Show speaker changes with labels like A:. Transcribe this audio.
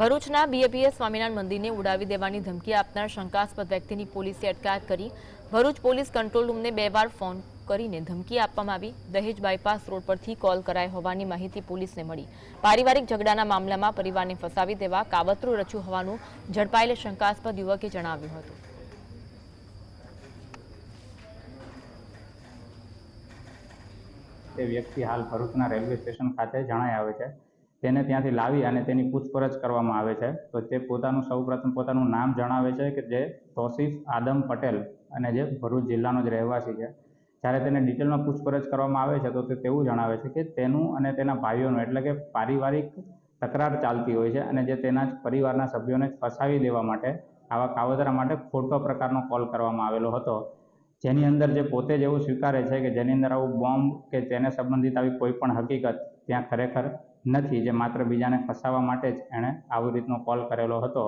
A: ભરૂચના બીએપીએસ સ્વામિનારાયણ મંદિરને ઉડાવી દેવાની ધમકી આપનાર શંકાસ્પદ વ્યક્તિની પોલીસે અટકાયત કરી। ભરૂચ પોલીસ કંટ્રોલ રૂમને 2 વાર ફોન કરીને ધમકી આપવામાં આવી। દહેજ બાયપાસ રોડ પરથી કોલ કરાયો હોવાની માહિતી પોલીસને મળી। પારિવારિક ઝઘડાના મામલામાં પરિવારને ફસાવી દેવા કાવતરું રચ્યું હોવાનું ઝડપાયેલ શંકાસ્પદ યુવકે જણાવ્યું હતું।
B: તે વ્યક્તિ હાલ ભરૂચના રેલવે સ્ટેશન ખાતે જણાઈ આવે છે। તેને ત્યાંથી લાવી અને તેની પૂછપરછ કરવામાં આવે છે તો તે સૌપ્રથમ પોતાનું નામ જણાવે છે કે જે તોસીફ આદમ પટેલ અને જે ભરૂચ જિલ્લાનો જ રહેવાસી છે। જ્યારે તેને ડિટેલમાં પૂછપરછ કરવામાં આવે છે તો તે તેવું જણાવે છે કે તેનું અને તેના ભાઈઓનું એટલે કે પારિવારિક તકરાર ચાલતી હોય છે અને જે તેના જ પરિવારના સભ્યોને ફસાવી દેવા માટે આવા કાવતરા માટે ખોટો પ્રકારનો કોલ કરવામાં આવેલો હતો। જેની અંદર જે પોતે જ એવું સ્વીકારે છે કે જેની અંદર આવું બોમ્બ કે તેને સંબંધિત આવી કોઈ પણ હકીકત ત્યાં ખરેખર નથી, જે માત્ર બીજાને ફસાવવા માટે જ એણે આવી રીતનો કોલ કરેલો હતો।